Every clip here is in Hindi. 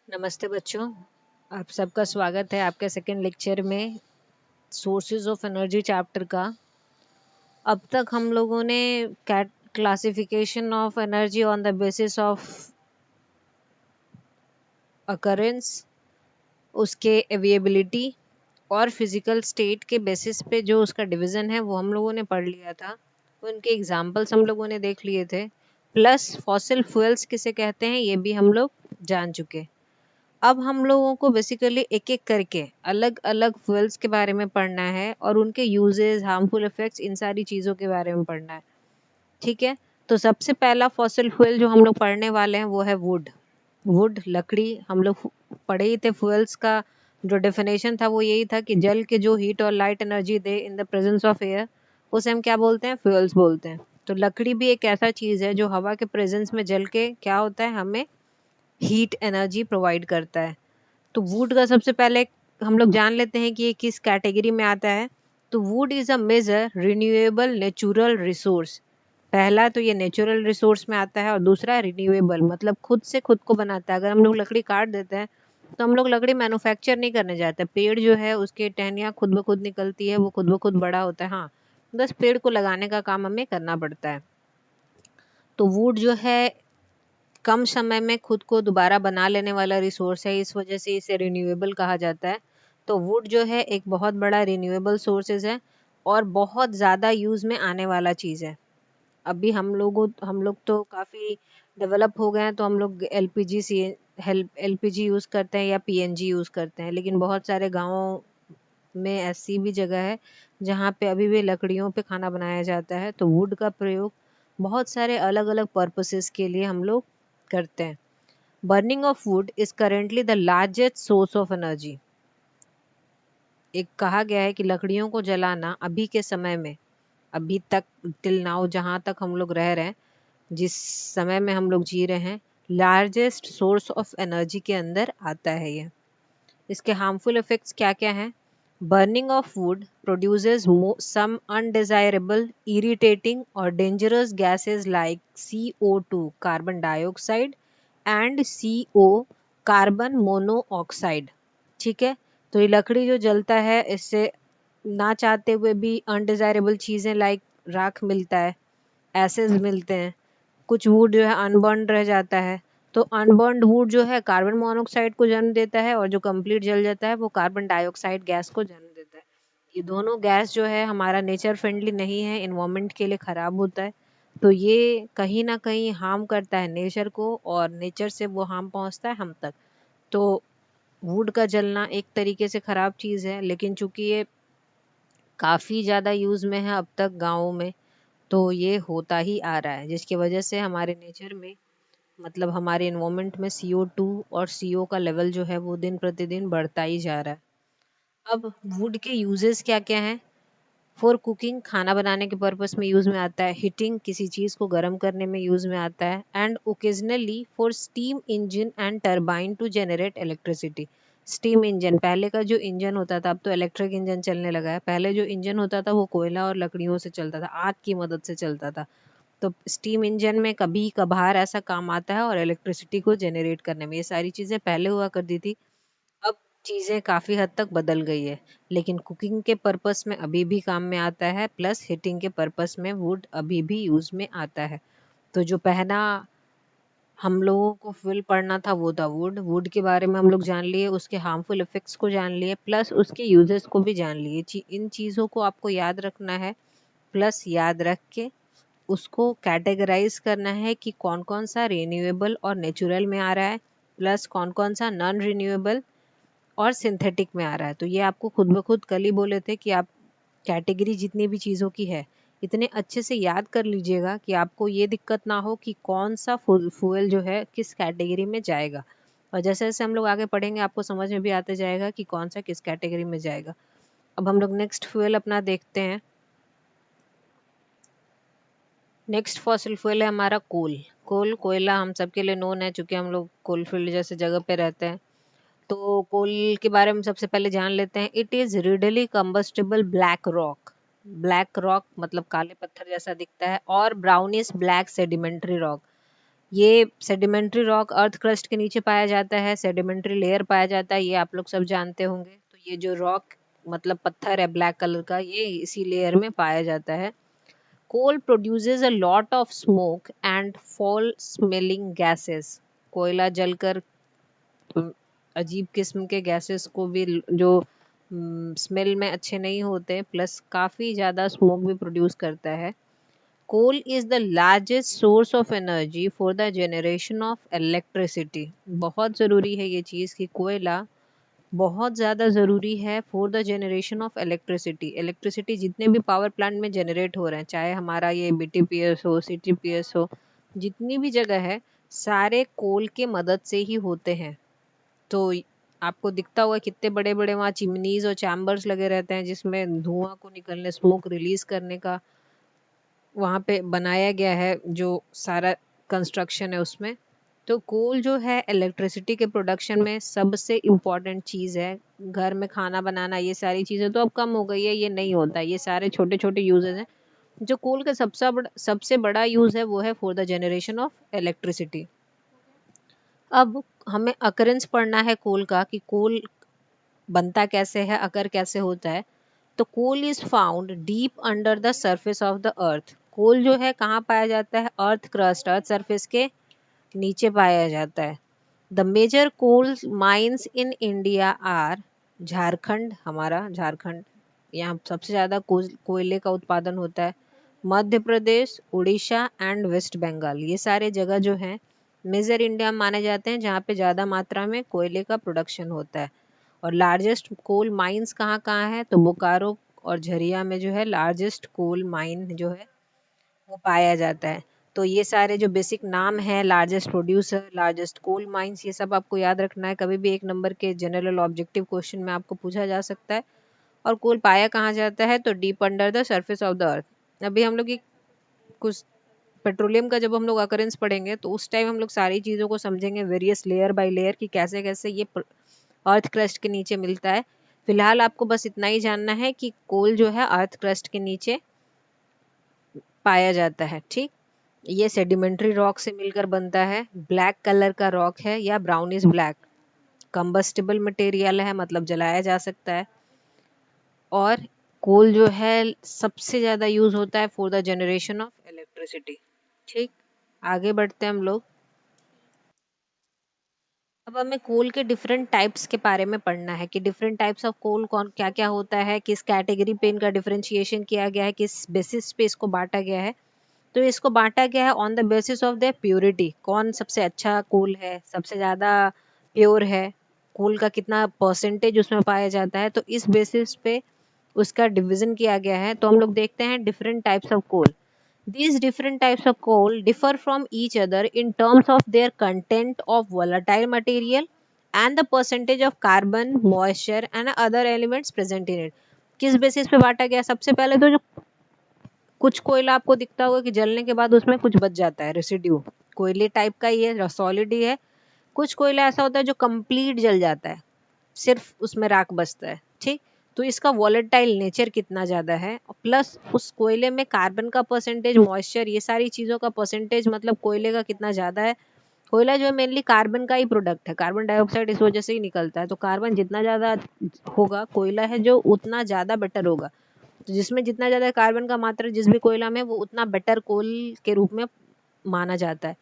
नमस्ते बच्चों, आप सबका स्वागत है आपके सेकेंड लेक्चर में सोर्सेज ऑफ एनर्जी चैप्टर का। अब तक हम लोगों ने classification of energy on the basis of occurrence, उसके अवेलेबिलिटी और फिजिकल स्टेट के बेसिस पे जो उसका डिवीज़न है वो हम लोगों ने पढ़ लिया था। उनके एग्जाम्पल्स हम लोगों ने देख लिए थे, प्लस फॉसिल फ्यूल्स किसे कहते हैं ये भी हम लोग जान चुके। अब हम लोगों को बेसिकली एक एक करके अलग अलग फ्यूल्स के बारे में पढ़ना है और उनके यूजेस, हार्मफुल इफेक्ट्स, इन सारी चीज़ों के बारे में पढ़ना है। ठीक है, तो सबसे पहला फॉसिल फ्यूल जो हम लोग पढ़ने वाले हैं वो है वुड। वुड लकड़ी, हम लोग पढ़े ही थे। फ्यूल्स का जो डेफिनेशन था वो यही था कि जल के जो हीट और light energy they in the presence of air, उसे हम क्या बोलते हैं? फ्यूल्स बोलते हैं। तो लकड़ी भी एक ऐसा चीज़ है जो हवा के प्रेजेंस में जल के क्या होता है, हमें हीट एनर्जी प्रोवाइड करता है। तो वुड का सबसे पहले हम लोग जान लेते हैं कि ये किस कैटेगरी में आता है। तो wood is a major renewable natural resource. पहला तो ये नेचुरल रिसोर्स में आता है और दूसरा रिन्यूएबल, मतलब खुद से खुद को बनाता है। अगर हम लोग लकड़ी काट देते हैं तो हम लोग लकड़ी मैन्युफैक्चर नहीं करने जाते। पेड़ जो है उसके टहनियाँ खुद ब खुद निकलती है, वो खुद ब खुद बड़ा होता है। हाँ, बस पेड़ को लगाने का काम हमें करना पड़ता है। तो वुड जो है कम समय में खुद को दोबारा बना लेने वाला रिसोर्स है, इस वजह से इसे रिन्यूएबल कहा जाता है। तो वुड जो है एक बहुत बड़ा रिन्यूएबल सोर्सेज है और बहुत ज़्यादा यूज़ में आने वाला चीज़ है। अभी हम लोग तो काफ़ी डेवलप हो गए हैं, तो हम लोग एलपीजी यूज़ करते हैं या पीएनजी यूज़ करते हैं, लेकिन बहुत सारे गाँवों में ऐसी भी जगह है जहाँ पे अभी भी लकड़ियों पे खाना बनाया जाता है। तो वुड का प्रयोग बहुत सारे अलग अलग पर्पसेस के लिए हम लोग करते हैं। Burning of would is currently the largest source of energy. एक कहा गया है कि लकड़ियों को जलाना अभी के समय में, अभी तक टिल नाउ जहाँ तक हम लोग रह रहे हैं, जिस समय में हम लोग जी रहे हैं, लार्जेस्ट सोर्स ऑफ एनर्जी के अंदर आता है ये। इसके हार्मफुल इफेक्ट्स क्या क्या हैं? Burning of wood produces some undesirable, irritating और dangerous gases like CO2 carbon dioxide and CO carbon monoxide. ठीक है, तो ये लकड़ी जो जलता है, इससे ना चाहते हुए भी अनडिजायरेबल चीज़ें लाइक राख मिलता है, एसिड्स मिलते हैं, कुछ वुड जो है अनबर्न्ड रह जाता है। तो अनबर्न्ड वुड जो है कार्बन मोनोऑक्साइड को जन्म देता है और जो कंप्लीट जल जाता है वो कार्बन डाइऑक्साइड गैस को जन्म देता है। ये दोनों गैस जो है हमारा नेचर फ्रेंडली नहीं है, इन्वायरमेंट के लिए ख़राब होता है। तो ये कहीं ना कहीं हार्म करता है नेचर को और नेचर से वो हार्म पहुंचता है हम तक। तो वुड का जलना एक तरीके से ख़राब चीज़ है, लेकिन चूंकि ये काफ़ी ज़्यादा यूज़ में है अब तक गाँवों में, तो ये होता ही आ रहा है, जिसकी वजह से हमारे नेचर में, मतलब हमारे इन्वायरमेंट में CO2 और CO का लेवल जो है वो दिन प्रतिदिन बढ़ता ही जा रहा है। अब वुड के यूजेस क्या क्या हैं? फॉर कुकिंग, खाना बनाने के पर्पस में यूज़ में आता है। हीटिंग, किसी चीज़ को गर्म करने में यूज़ में आता है। And occasionally for steam engine and turbine to generate electricity. Steam engine, पहले का जो इंजन होता था, अब तो इलेक्ट्रिक इंजन चलने लगा है। पहले जो इंजन होता था वो कोयला और लकड़ियों से चलता था, आग की मदद से चलता था। तो स्टीम इंजन में कभी कभार ऐसा काम आता है और इलेक्ट्रिसिटी को जनरेट करने में। ये सारी चीज़ें पहले हुआ करती थी, अब चीज़ें काफ़ी हद तक बदल गई है, लेकिन कुकिंग के पर्पस में अभी भी काम में आता है, प्लस हीटिंग के पर्पस में वुड अभी भी यूज़ में आता है। तो जो पहला हम लोगों को फ्यूल पढ़ना था वो था वुड। वुड के बारे में हम लोग जान लिए, उसके हार्मफुल इफेक्ट्स को जान लिए, प्लस उसके यूजेस को भी जान लिए। इन चीज़ों को आपको याद रखना है, प्लस याद रख के उसको कैटेगराइज करना है कि कौन कौन सा रिन्यूएबल और नेचुरल में आ रहा है, प्लस कौन कौन सा नॉन रिन्यूएबल और सिंथेटिक में आ रहा है। तो ये आपको खुद ब खुद कल ही बोले थे कि आप कैटेगरी जितनी भी चीज़ों की है इतने अच्छे से याद कर लीजिएगा कि आपको ये दिक्कत ना हो कि कौन सा फ्यूल जो है किस कैटेगरी में जाएगा। और जैसे जैसे हम लोग आगे पढ़ेंगे आपको समझ में भी आते जाएगा कि कौन सा किस कैटेगरी में जाएगा। अब हम लोग नेक्स्ट फ्यूल अपना देखते हैं। नेक्स्ट फॉसिल फ्यूल है हमारा कोल। कोयला हम सबके लिए नोन है, चूंकि हम लोग कोल फील्ड जैसे जगह पे रहते हैं। तो कोल के बारे में सबसे पहले जान लेते हैं। It is readily combustible black rock. Black rock मतलब काले पत्थर जैसा दिखता है, और ब्राउनिश ब्लैक सेडिमेंट्री रॉक। ये सेडिमेंट्री रॉक अर्थ क्रस्ट के नीचे पाया जाता है, सेडिमेंट्री लेयर पाया जाता है, ये आप लोग सब जानते होंगे। तो ये जो रॉक मतलब पत्थर है ब्लैक कलर का, ये इसी लेयर में पाया जाता है। Coal produces a lot of smoke and foul smelling gases. कोयला जलकर अजीब किस्म के गैसेस को भी जो स्मेल में अच्छे नहीं होते, प्लस काफ़ी ज़्यादा स्मोक भी प्रोड्यूस करता है। Coal is the largest source of energy for the generation of electricity. बहुत ज़रूरी है ये चीज़ कि कोयला बहुत ज़्यादा ज़रूरी है for the generation of electricity. Electricity जितने भी पावर प्लांट में जनरेट हो रहे हैं, चाहे हमारा ये बीटीपीएस हो, सीटीपीएस हो, जितनी भी जगह है, सारे कोल के मदद से ही होते हैं। तो आपको दिखता होगा कितने बड़े बड़े वहाँ चिमनीज और चैम्बर्स लगे रहते हैं, जिसमें धुआं को निकलने, स्मोक रिलीज करने का वहाँ पे बनाया गया है जो सारा कंस्ट्रक्शन है उसमें। तो कोल जो है इलेक्ट्रिसिटी के प्रोडक्शन में सबसे इम्पॉर्टेंट चीज़ है। घर में खाना बनाना, ये सारी चीज़ें तो अब कम हो गई है, ये नहीं होता, ये सारे छोटे छोटे यूजेस हैं। जो कोल का सबसे बड़ा यूज़ है वो है for the generation of electricity. अब हमें अकरेंस पढ़ना है कोल का, कि कोल बनता कैसे है, अकर कैसे होता है। तो coal is found deep under the surface of the earth. Coal जो है कहाँ पाया जाता है? अर्थ क्रस्ट, अर्थ सरफेस के नीचे पाया जाता है। The major coal mines in India are Jharkhand, हमारा झारखंड, यहाँ सबसे ज़्यादा कोयले का उत्पादन होता है। मध्य प्रदेश, उड़ीसा एंड वेस्ट बंगाल, ये सारे जगह जो हैं मेजर इंडिया माने जाते हैं, जहाँ पे ज़्यादा मात्रा में कोयले का प्रोडक्शन होता है। और लार्जेस्ट कोल माइंस कहाँ कहाँ है? तो बोकारो और झरिया में जो है लार्जेस्ट कोल माइन जो है वो पाया जाता है। तो ये सारे जो बेसिक नाम है, largest producer, largest coal mines, ये सब आपको याद रखना है। कभी भी 1 नंबर के जनरल ऑब्जेक्टिव क्वेश्चन में आपको पूछा जा सकता है। और कोल पाया कहाँ जाता है? तो deep under the surface of the अर्थ। अभी हम लोग कुछ पेट्रोलियम का जब हम लोग अकरेंस पढ़ेंगे तो उस टाइम हम लोग सारी चीज़ों को समझेंगे वेरियस लेयर बाय लेयर, कि कैसे कैसे ये अर्थ क्रस्ट के नीचे मिलता है। फिलहाल आपको बस इतना ही जानना है कि कोल जो है अर्थ क्रस्ट के नीचे पाया जाता है। ठीक, ये सेडिमेंट्री रॉक से मिलकर बनता है। ब्लैक कलर का रॉक है या ब्राउनिश ब्लैक, कंबस्टिबल मटेरियल है, मतलब जलाया जा सकता है। और कोल जो है सबसे ज़्यादा यूज होता है for the generation of electricity. ठीक, आगे बढ़ते हैं हम लोग। अब हमें कोल के डिफरेंट टाइप्स के बारे में पढ़ना है, कि डिफरेंट टाइप्स ऑफ कोल कौन क्या क्या होता है, किस कैटेगरी पे इनका डिफरेंशिएशन किया गया है, किस बेसिस पे इसको बांटा गया है। तो इसको बांटा गया है on the basis of their purity, कौन सबसे अच्छा कोल है, सबसे ज़्यादा प्योर है, कोल का कितना परसेंटेज उसमें पाया जाता है। तो इस बेसिस पे उसका डिवीजन किया गया है। तो हम लोग देखते हैं different types of coal. These different types of coal differ from each other in terms of their content of volatile material and the percentage of carbon, moisture and other elements present in it. किस बेसिस पे बांटा गया? सबसे पहले तो जो कुछ कोयला आपको दिखता होगा कि जलने के बाद उसमें कुछ बच जाता है, रेसिड्यू, कोयले टाइप का ही है, सॉलिड ही है। कुछ कोयला ऐसा होता है जो कंप्लीट जल जाता है, सिर्फ उसमें राख बचता है। ठीक, तो इसका वॉलेटाइल नेचर कितना ज़्यादा है, प्लस उस कोयले में कार्बन का परसेंटेज, मॉइस्चर, ये सारी चीज़ों का परसेंटेज, मतलब कोयले का कितना ज़्यादा है। कोयला जो है मेनली कार्बन का ही प्रोडक्ट है, कार्बन डाइऑक्साइड इस वजह से ही निकलता है। तो कार्बन जितना ज़्यादा होगा, कोयला है जो, उतना ज़्यादा बेटर होगा। तो जिसमें जितना ज़्यादा कार्बन का मात्रा जिस भी कोयला में, वो उतना बेटर कोल के रूप में माना जाता है।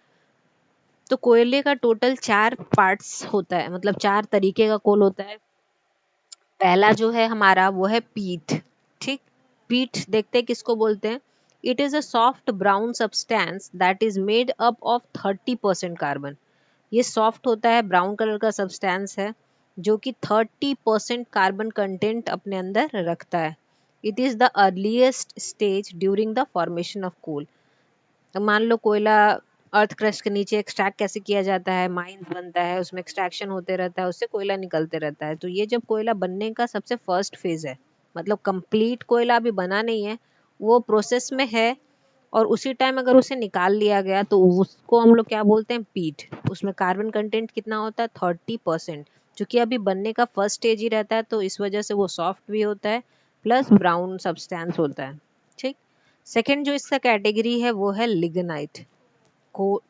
तो कोयले का टोटल 4 पार्ट्स होता है, मतलब 4 तरीके का कोल होता है। पहला जो है हमारा वो है पीट। ठीक, पीट देखते हैं किसको बोलते हैं। It is a soft brown substance that is made up of 30% carbon. ये सॉफ्ट होता है, ब्राउन कलर का सब्सटेंस है जो कि 30% कार्बन कंटेंट अपने अंदर रखता है। It is the earliest stage during the formation of coal. अब मान लो कोयला अर्थ क्रस्ट के नीचे एक्सट्रैक्ट कैसे किया जाता है, माइंस बनता है, उसमें एक्सट्रैक्शन होते रहता है, उससे कोयला निकलते रहता है। तो ये जब कोयला बनने का सबसे फर्स्ट फेज है, मतलब कंप्लीट कोयला अभी बना नहीं है, वो प्रोसेस में है, और उसी टाइम अगर उसे निकाल लिया गया तो उसको हम लोग क्या बोलते हैं? पीट। उसमें कार्बन कंटेंट कितना होता है? 30%। क्योंकि अभी बनने का फर्स्ट स्टेज ही रहता है, तो इस वजह से वो सॉफ्ट भी होता है, प्लस ब्राउन सब्सटेंस होता है। ठीक, सेकेंड जो इसका कैटेगरी है वो है लिग्नाइट।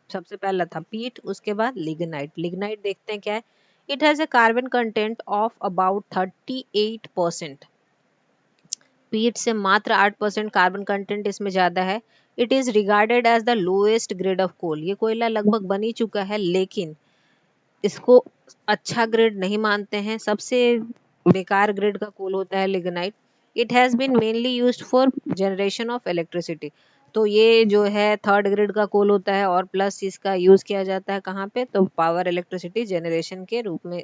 सबसे पहला था पीट, उसके बाद लिग्नाइट। लिग्नाइट देखते हैं क्या है। It has a carbon content of about 38%। पीट से मात्र 8% कार्बन कंटेंट इसमें ज्यादा है। It is regarded as the lowest grade of coal. ये कोयला लगभग बन ही चुका है, लेकिन इसको अच्छा ग्रेड नहीं मानते हैं। सबसे बेकार ग्रेड का कोल होता है lignite. It has been mainly used for generation of electricity. तो ये जो है थर्ड ग्रेड का कोल होता है, और प्लस इसका यूज किया जाता है कहाँ पे, तो पावर इलेक्ट्रिसिटी जनरेशन के रूप में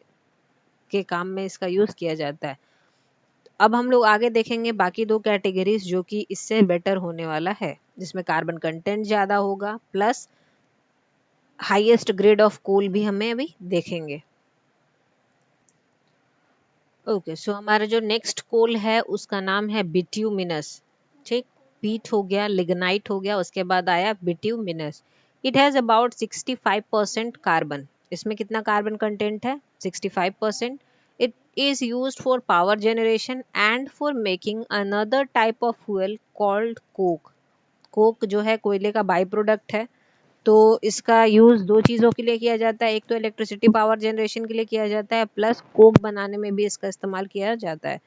के काम में इसका यूज किया जाता है। अब हम लोग आगे देखेंगे बाकी दो कैटेगरीज जो कि इससे बेटर होने वाला है, जिसमें कार्बन कंटेंट ज्यादा होगा plus highest grade of coal भी हमें अभी देखेंगे। ओके, सो हमारा जो नेक्स्ट कोल है उसका नाम है बिट्यूमिनस। ठीक, पीट हो गया, लिग्नाइट हो गया, उसके बाद आया bituminous. It has about 65% carbon. इसमें कितना कार्बन कंटेंट है? 65%। It is used for power generation and for making another type of fuel called Coke. Coke जो है कोयले का बाई प्रोडक्ट है। तो इसका यूज दो चीजों के लिए किया जाता है। एक तो इलेक्ट्रिसिटी पावर जनरेशन के लिए किया जाता है, प्लस कोक बनाने में भी इसका इस्तेमाल किया जाता है।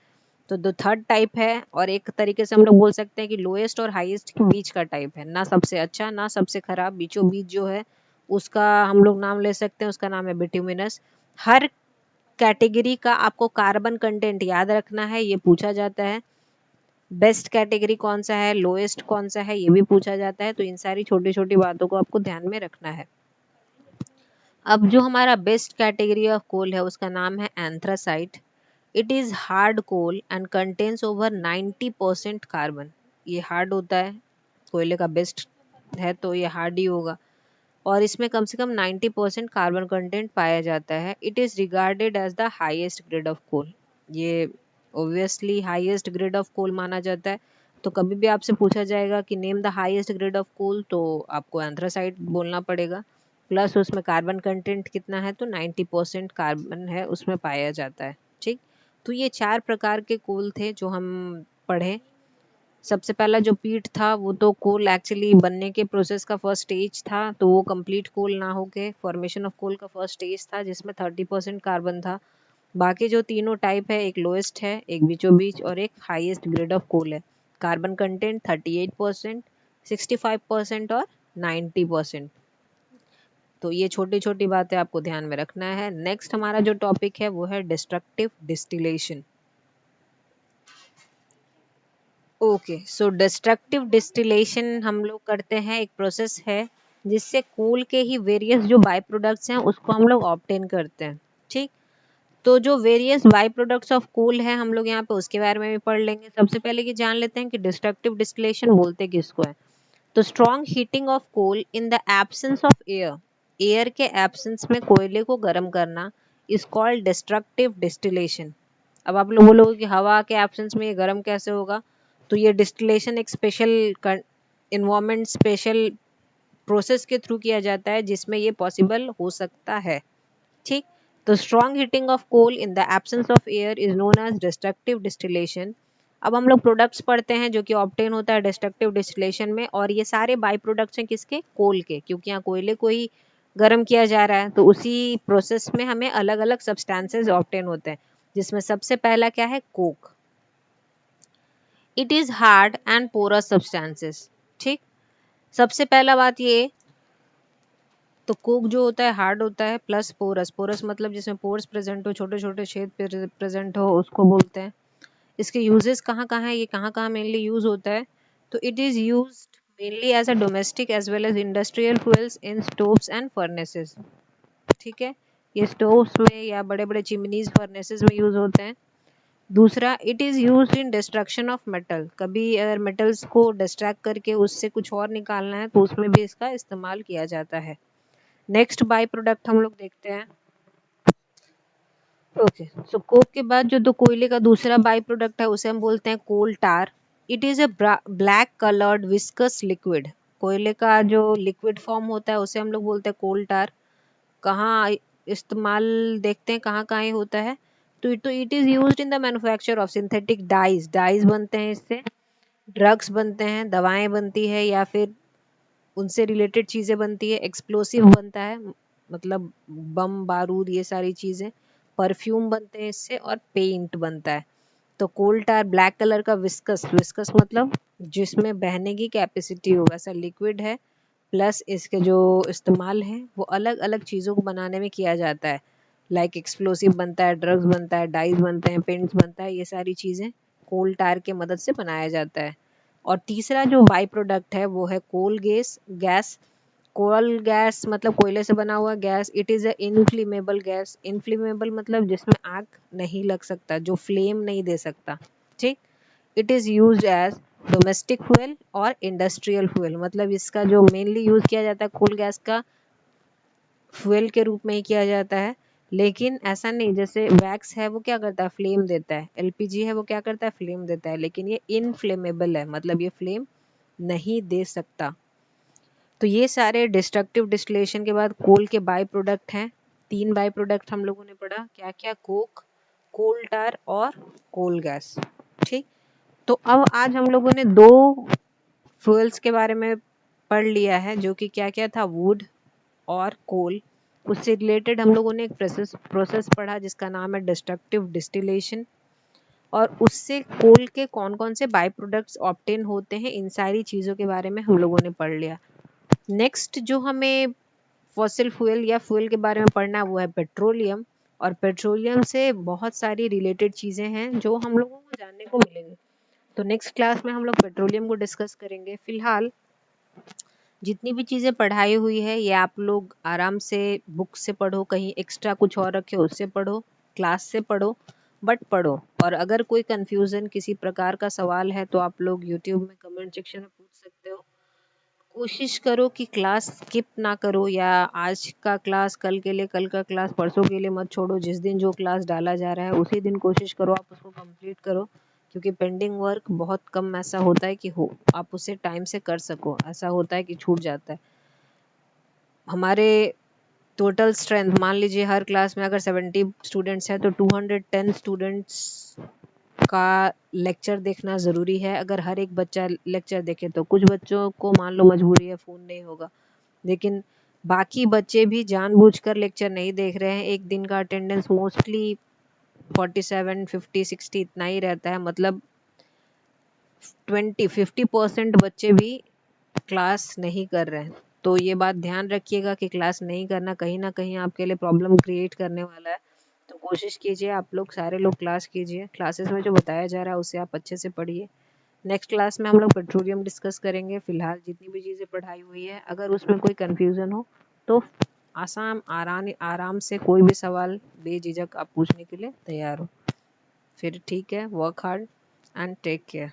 तो दो थर्ड टाइप है, और एक तरीके से हम लोग बोल सकते हैं कि लोएस्ट और हाईएस्ट के बीच का टाइप है। ना सबसे अच्छा ना सबसे खराब, बीचों बीच जो है उसका हम लोग नाम ले सकते हैं, उसका नाम है बिट्यूमिनस। हर कैटेगरी का आपको कार्बन कंटेंट याद रखना है, ये पूछा जाता है। बेस्ट कैटेगरी कौन सा है, लोएस्ट कौन सा है, ये भी पूछा जाता है। तो इन सारी छोटी छोटी बातों को आपको ध्यान में रखना है। अब जो हमारा बेस्ट कैटेगरी ऑफ कोल है उसका नाम है anthracite. It is hard coal and contains over 90% carbon. ये हार्ड होता है, कोयले का बेस्ट है तो ये हार्ड ही होगा, और इसमें कम से कम 90% कार्बन कंटेंट पाया जाता है। It is regarded as the highest grade of coal. ये obviously highest grade of coal माना जाता है। तो कभी भी आपसे पूछा जाएगा कि name the highest grade of coal, तो आपको एंथ्रासाइट बोलना पड़ेगा। प्लस उसमें कार्बन कंटेंट कितना है, तो 90% कार्बन है उसमें पाया जाता है। ठीक, तो ये चार प्रकार के कोल थे जो हम पढ़े। सबसे पहला जो पीट था वो तो कोल एक्चुअली बनने के प्रोसेस का फर्स्ट स्टेज था, तो वो कंप्लीट कोल ना होके फॉर्मेशन ऑफ कोल का फर्स्ट स्टेज था, जिसमें 30% कार्बन था। बाकी जो तीनों टाइप है, एक लोएस्ट है, एक बीचों बीच, और एक हाईएस्ट ग्रेड ऑफ कोल है। कार्बन कंटेंट 38%, 65% और 90%। तो ये छोटी छोटी बातें आपको ध्यान में रखना है। नेक्स्ट हमारा जो टॉपिक है वो है डिस्ट्रक्टिव डिस्टिलेशन। ओके, सो डिस्ट्रक्टिव डिस्टिलेशन हम लोग करते हैं, एक प्रोसेस है जिससे कोल के ही वेरियस जो बाय प्रोडक्ट्स हैं उसको हम लोग ऑब्टेन करते हैं। ठीक, तो जो various by products of coal है हम लोग यहाँ पे उसके बारे में भी पढ़ लेंगे। सबसे पहले ये जान लेते हैं कि डिस्ट्रक्टिव डिस्टिलेशन बोलते किसको है। तो strong heating of coal in the absence of air, air के एब्सेंस में कोयले को गर्म करना, इज कॉल्ड डिस्ट्रक्टिव डिस्टिलेशन। अब आप लोग बोलोगे कि हवा के एब्सेंस में ये गर्म कैसे होगा, तो ये डिस्टिलेशन एक स्पेशल इन्वायरमेंट स्पेशल प्रोसेस के थ्रू किया जाता है जिसमें ये पॉसिबल हो सकता है। ठीक, तो strong heating of coal in the absence of air is known as destructive distillation. अब हम लोग प्रोडक्ट्स पढ़ते हैं जो कि ऑब्टेन होता है डिस्ट्रक्टिव डिस्टिलेशन में, और ये सारे बाई प्रोडक्ट्स हैं किसके, कोल के, क्योंकि यहाँ कोयले को ही गर्म किया जा रहा है। तो उसी प्रोसेस में हमें अलग अलग सब्सटेंसेस ऑब्टेन होते हैं, जिसमें सबसे पहला क्या है, coke. It is hard and porous substances. ठीक, सबसे पहला बात ये, तो कोक जो होता है हार्ड होता है, प्लस पोरस, पोरस मतलब जिसमें पोर्स प्रेजेंट हो, छोटे छोटे छेद प्रेजेंट हो, उसको बोलते हैं। इसके यूजेस कहाँ कहाँ है, ये कहाँ कहाँ मेनली यूज होता है, तो it is used mainly as a domestic as well as industrial fuels in stoves and furnaces. ठीक है, ये स्टोव्स में या बड़े बड़े चिमनीज फर्नेसेस में यूज होते हैं। दूसरा, it is used in destruction of metal. कभी अगर मेटल्स को डिस्ट्रैक्ट करके उससे कुछ और निकालना है तो उसमें भी इसका इस्तेमाल किया जाता है। नेक्स्ट बाय प्रोडक्ट हम लोग देखते हैं। ओके, सो कोक के बाद जो दो कोयले का दूसरा बाय प्रोडक्ट है उसे हम बोलते हैं coal tar. It is a black coloured viscous liquid. कोयले का जो लिक्विड फॉर्म होता है उसे हम लोग बोलते हैं कोल टार। कहाँ इस्तेमाल देखते हैं, कहाँ कहाँ ये होता है, तो it is used in the manufacture of synthetic dyes. Dyes बनते हैं इससे, ड्रग्स बनते हैं, दवाएं बनती है, या फिर उनसे रिलेटेड चीज़ें बनती है। एक्सप्लोसिव बनता है, मतलब बम बारूद ये सारी चीज़ें। परफ्यूम बनते हैं इससे, और पेंट बनता है। तो कोल टार ब्लैक कलर का विस्कस, विस्कस मतलब जिसमें बहने की कैपेसिटी हो, वैसा लिक्विड है। प्लस इसके जो इस्तेमाल है वो अलग अलग चीज़ों को बनाने में किया जाता है। लाइक एक्सप्लोसिव बनता है, ड्रग्स बनता है, डाइज बनते हैं, पेंट्स बनता है, ये सारी चीज़ें कोल टार के मदद से बनाया जाता है। और तीसरा जो बाई प्रोडक्ट है वो है coal gas gas. Coal gas मतलब कोयले से बना हुआ gas. It is a inflammable gas. Inflammable मतलब जिसमें आग नहीं लग सकता, जो फ्लेम नहीं दे सकता, ठीक। It is used as domestic fuel और इंडस्ट्रियल फ्यूल, मतलब इसका जो मेनली यूज़ किया जाता है कोल गैस का फ्यूल के रूप में ही किया जाता है। लेकिन ऐसा नहीं, जैसे वैक्स है वो क्या करता है, फ्लेम देता है। एलपीजी है वो क्या करता है, फ्लेम देता है। लेकिन ये इनफ्लेमेबल है, मतलब ये फ्लेम नहीं दे सकता। तो ये सारे डिस्ट्रक्टिव डिस्टिलेशन के बाद कोल के बाय प्रोडक्ट हैं। 3 बाय प्रोडक्ट हम लोगों ने पढ़ा, क्या क्या, कोक, कोल टार और कोल गैस, ठीक। तो अब आज हम लोगों ने 2 फ्यूल्स के बारे में पढ़ लिया है, जो कि क्या क्या था, वुड और कोल। उससे रिलेटेड हम लोगों ने एक प्रोसेस पढ़ा जिसका नाम है डिस्ट्रक्टिव डिस्टिलेशन। और उससे कोल के कौन कौन से बाय प्रोडक्ट्स ऑब्टेन होते हैं, इन सारी चीज़ों के बारे में हम लोगों ने पढ़ लिया। नेक्स्ट जो हमें फॉसिल फ्यूल या फ्यूल के बारे में पढ़ना है वो है पेट्रोलियम। और पेट्रोलियम से बहुत सारी रिलेटेड चीज़ें हैं जो हम लोगों को जानने को मिलेंगी। तो नेक्स्ट क्लास में हम लोग पेट्रोलियम को डिस्कस करेंगे। फिलहाल जितनी भी चीज़ें पढ़ाई हुई है ये आप लोग आराम से बुक से पढ़ो, कहीं एक्स्ट्रा कुछ और रखे उससे पढ़ो, क्लास से पढ़ो, बट पढ़ो। और अगर कोई कंफ्यूजन किसी प्रकार का सवाल है तो आप लोग यूट्यूब में कमेंट सेक्शन में पूछ सकते हो। कोशिश करो कि क्लास स्किप ना करो, या आज का क्लास कल के लिए, कल का क्लास परसों के लिए मत छोड़ो। जिस दिन जो क्लास डाला जा रहा है उसी दिन कोशिश करो आप उसको कंप्लीट करो, क्योंकि पेंडिंग वर्क बहुत कम ऐसा होता है कि हो आप उसे टाइम से कर सको। ऐसा होता है कि छूट जाता है। हमारे टोटल स्ट्रेंथ मान लीजिए हर क्लास में अगर 70 स्टूडेंट्स हैं तो 210 स्टूडेंट्स का लेक्चर देखना ज़रूरी है। अगर हर एक बच्चा लेक्चर देखे तो कुछ बच्चों को मान लो मजबूरी है, फ़ोन नहीं होगा, लेकिन बाकी बच्चे भी जानबूझकर लेक्चर नहीं देख रहे हैं। एक दिन का अटेंडेंस मोस्टली 47, 50, 60 इतना ही रहता है, मतलब 50% बच्चे भी क्लास नहीं कर रहे हैं। तो ये बात ध्यान रखिएगा कि क्लास नहीं करना कहीं ना कहीं आपके लिए प्रॉब्लम क्रिएट करने वाला है। तो कोशिश कीजिए आप लोग सारे लोग क्लास कीजिए, क्लासेस में जो बताया जा रहा है उसे आप अच्छे से पढ़िए। नेक्स्ट क्लास में हम लोग पेट्रोलियम डिस्कस करेंगे। फिलहाल जितनी भी चीज़ें पढ़ाई हुई है, अगर उसमें कोई कन्फ्यूज़न हो तो आसान आराम से कोई भी सवाल बेझिझक आप पूछने के लिए तैयार हो। फिर ठीक है, work hard and take care.